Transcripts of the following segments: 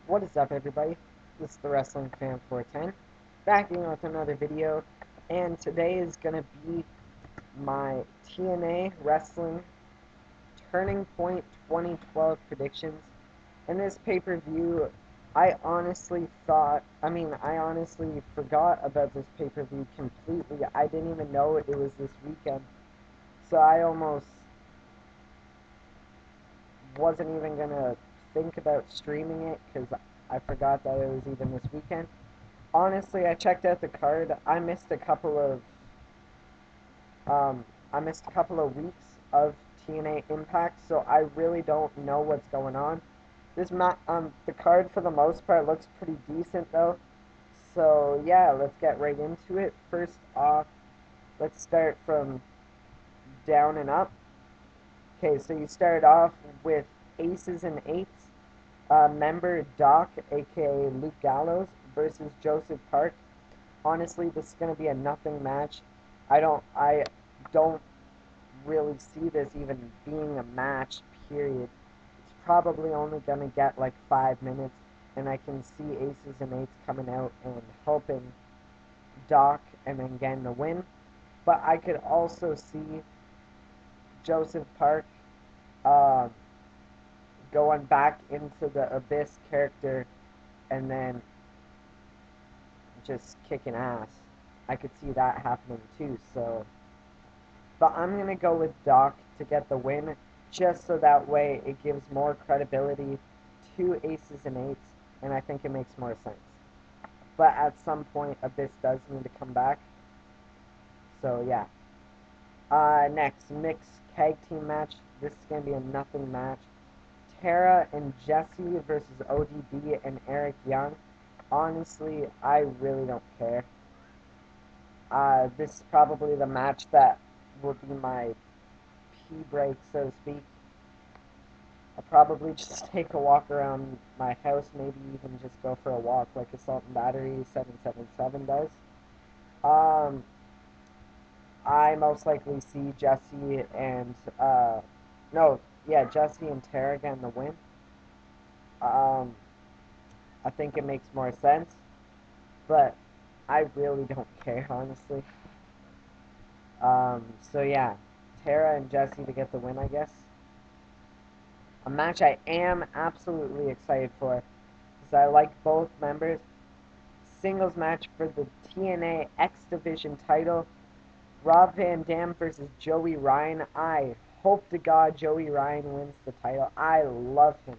What is up, everybody? This is the Wrestling Fan 410, back again with another video, and today is going to be my TNA Wrestling Turning Point 2012 predictions. In this pay-per-view, I honestly forgot about this pay-per-view completely. I didn't even know it was this weekend, so I almost wasn't even going to think about streaming it because I forgot that it was even this weekend. Honestly, I checked out the card. I missed a couple of weeks of TNA Impact, so I really don't know what's going on. The card for the most part looks pretty decent though. So yeah, let's get right into it. First off, let's start from down and up. Okay, so you start off with Aces and Eights. Member Doc, aka Luke Gallows, versus Joseph Park. Honestly, this is gonna be a nothing match. I don't really see this even being a match. Period. It's probably only gonna get like 5 minutes, and I can see Aces and Eights coming out and helping Doc and then getting the win. But I could also see Joseph Park um, going back into the Abyss character and then just kicking ass. I could see that happening too. But I'm gonna go with Doc to get the win, just so that way it gives more credibility to Aces and Eights, and I think it makes more sense. But at some point, Abyss does need to come back. So yeah. Next, mixed tag team match. This is gonna be a nothing match. Tara and Jesse versus ODB and Eric Young. Honestly, I really don't care. This is probably the match that will be my pee break, so to speak. I'll probably just take a walk around my house, maybe even just go for a walk like Assault and Battery 777 does. Um, I most likely see Jesse and, no, yeah, Jesse and Tara getting the win. Um, I think it makes more sense, but I really don't care, honestly. So yeah, Tara and Jesse to get the win, I guess. A match I am absolutely excited for, because I like both members. Singles match for the TNA X Division title. Rob Van Dam versus Joey Ryan. I hope to God Joey Ryan wins the title. I love him.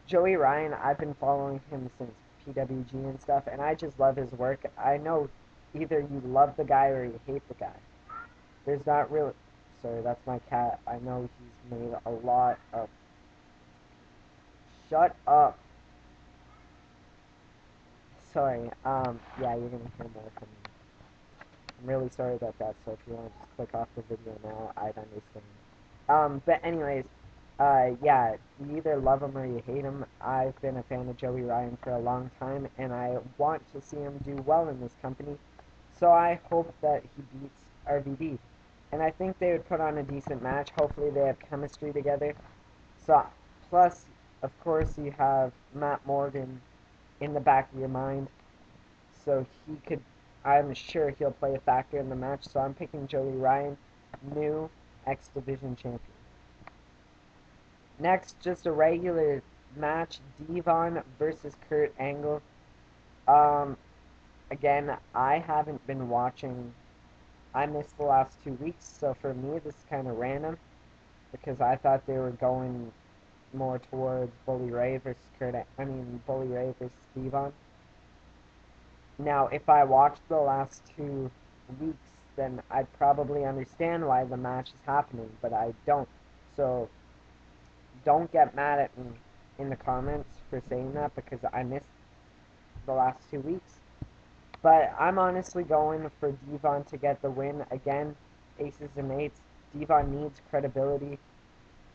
Joey Ryan, I've been following him since PWG and stuff, and I just love his work. I know either you love the guy or you hate the guy. There's not really... Sorry, that's my cat. I know he's made a lot of... Shut up. Sorry, yeah, you're gonna hear more from me. I'm really sorry about that, so if you want to just click off the video now, I'd understand. But anyways, yeah, you either love him or you hate him. I've been a fan of Joey Ryan for a long time, and I want to see him do well in this company, so I hope that he beats RVD. And I think they would put on a decent match. Hopefully they have chemistry together. So, plus, of course, you have Matt Morgan in the back of your mind, so I'm sure he'll play a factor in the match, so I'm picking Joey Ryan, new X Division champion. Next, just a regular match, Devon versus Kurt Angle. Um, Again, I haven't been watching. I missed the last 2 weeks, so for me, this is kind of random, because I thought they were going more towards Bully Ray versus Bully Ray versus Devon. Now, if I watched the last 2 weeks, then I'd probably understand why the match is happening, but I don't. So, don't get mad at me in the comments for saying that, because I missed the last 2 weeks. But I'm honestly going for Devon to get the win. Again, Aces and Eights. Devon needs credibility.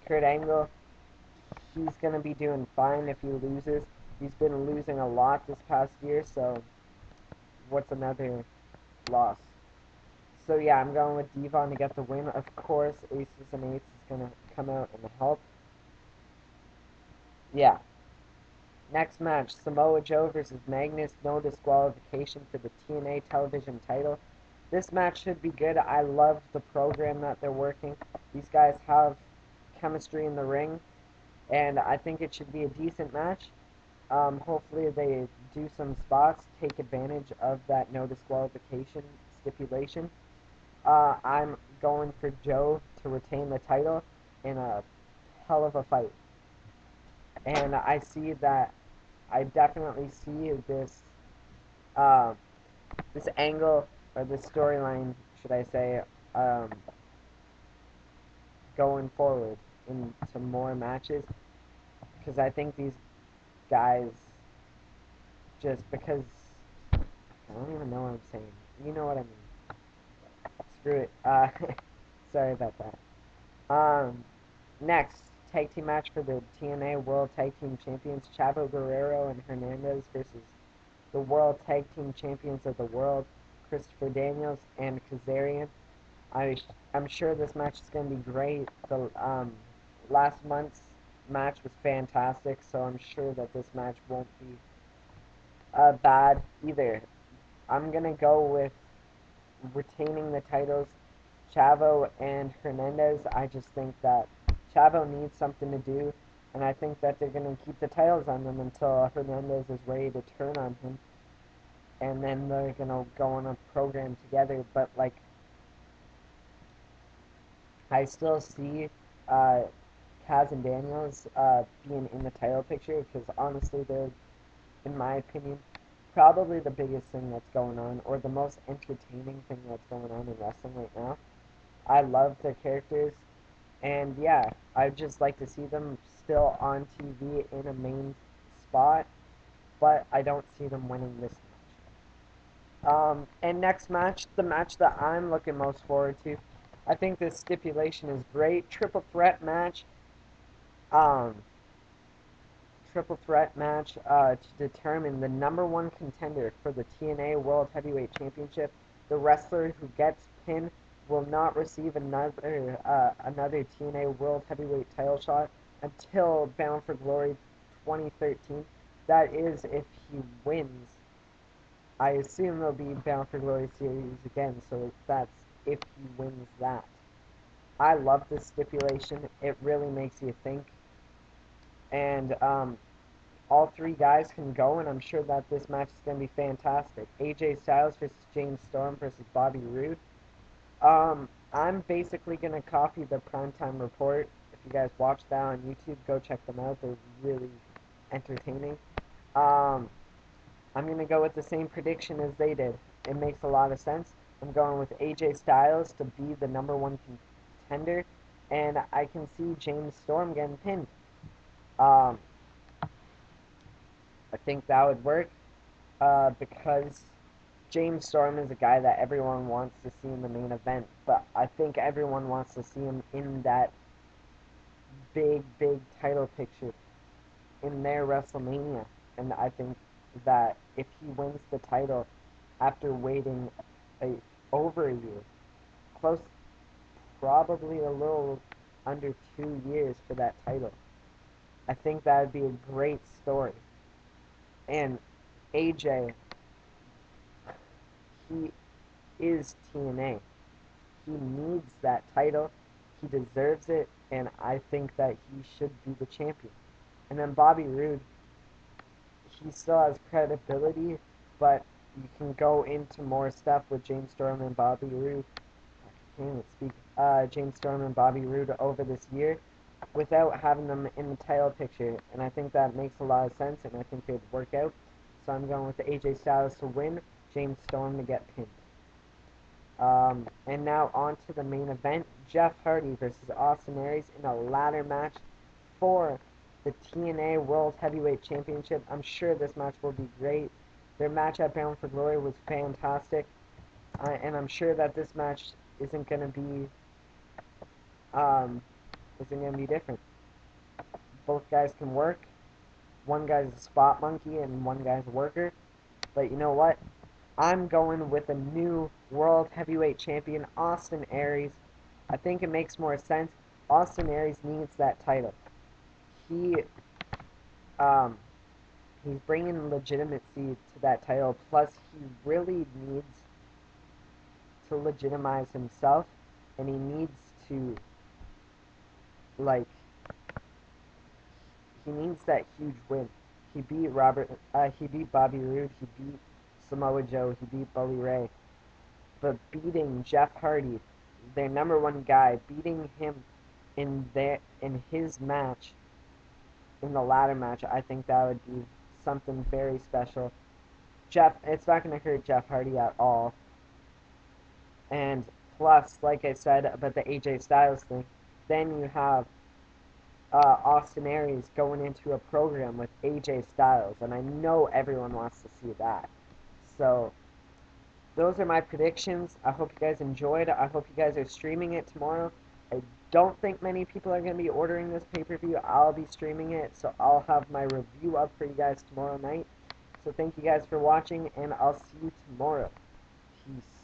Kurt Angle, he's going to be doing fine if he loses. He's been losing a lot this past year, so what's another loss? So yeah, I'm going with Devon to get the win. Of course, Aces and Eights is going to come out and help. Yeah. Next match, Samoa Joe versus Magnus, no disqualification for the TNA television title. This match should be good. I love the program that they're working. These guys have chemistry in the ring, and I think it should be a decent match. Hopefully they do some spots, take advantage of that no disqualification stipulation. I'm going for Joe to retain the title in a hell of a fight. And I definitely see uh, this angle, or this storyline, should I say, um, going forward into more matches, because I think these guys, just because, I don't even know what I'm saying. You know what I mean. Screw it. Sorry about that. Next, tag team match for the TNA World Tag Team Champions, Chavo Guerrero and Hernandez versus the World Tag Team Champions of the World, Christopher Daniels and Kazarian. I'm sure this match is going to be great. The last month's match was fantastic, so I'm sure that this match won't be bad either. I'm going to go with retaining the titles, Chavo and Hernandez. I just think that Chavo needs something to do, and I think that they're going to keep the titles on them until Hernandez is ready to turn on him, and then they're going to go on a program together. But, like, I still see uh, Kaz and Daniels being in the title picture, because honestly, they're, in my opinion, probably the biggest thing that's going on, or the most entertaining thing that's going on in wrestling right now. I love their characters, and yeah, I'd just like to see them still on TV in a main spot, but I don't see them winning this match. And next match, the match that I'm looking most forward to. I think this stipulation is great. Um, triple threat match to determine the number one contender for the TNA World Heavyweight Championship. The wrestler who gets pinned will not receive another TNA World Heavyweight title shot until Bound for Glory 2013. That is if he wins. I assume there'll be Bound for Glory series again, so that's if he wins that. I love this stipulation. It really makes you think. And all three guys can go, and I'm sure that this match is going to be fantastic. AJ Styles versus James Storm versus Bobby Roode. I'm basically going to copy the Primetime Report. If you guys watch that on YouTube, go check them out. They're really entertaining. Um, I'm going to go with the same prediction as they did. It makes a lot of sense. I'm going with AJ Styles to be the number one contender, and I can see James Storm getting pinned. Um, I think that would work because James Storm is a guy that everyone wants to see in the main event, but I think everyone wants to see him in that big title picture in their WrestleMania. And I think that if he wins the title after waiting a, over a year, close, probably a little under 2 years for that title, I think that would be a great story. And AJ, he is TNA. He needs that title. He deserves it, and I think that he should be the champion. And then Bobby Roode, he still has credibility, but you can go into more stuff with James Storm and Bobby Roode. I can't even speak. James Storm and Bobby Roode over this year without having them in the title picture, and I think that makes a lot of sense, and I think it would work out. So I'm going with AJ Styles to win, James Storm to get pinned. And now on to the main event, Jeff Hardy versus Austin Aries in a ladder match for the TNA World Heavyweight Championship. I'm sure this match will be great. Their match at Bound for Glory was fantastic, and I'm sure that this match isn't gonna be um, different. Both guys can work. One guy's a spot monkey and one guy's a worker. But you know what? I'm going with a new World Heavyweight Champion, Austin Aries. I think it makes more sense. Austin Aries needs that title. He um, He's bringing legitimacy to that title. Plus, he really needs to legitimize himself, and he needs to, like, he needs that huge win. He beat Bobby Roode, he beat Samoa Joe, he beat Bully Ray, but beating Jeff Hardy, their number one guy, beating him in his match, in the ladder match, I think that would be something very special. It's not going to hurt Jeff Hardy at all. And plus, like I said about the AJ Styles thing, then you have Austin Aries going into a program with AJ Styles, and I know everyone wants to see that. So those are my predictions. I hope you guys enjoyed. I hope you guys are streaming it tomorrow. I don't think many people are going to be ordering this pay-per-view. I'll be streaming it, so I'll have my review up for you guys tomorrow night. So thank you guys for watching, and I'll see you tomorrow. Peace.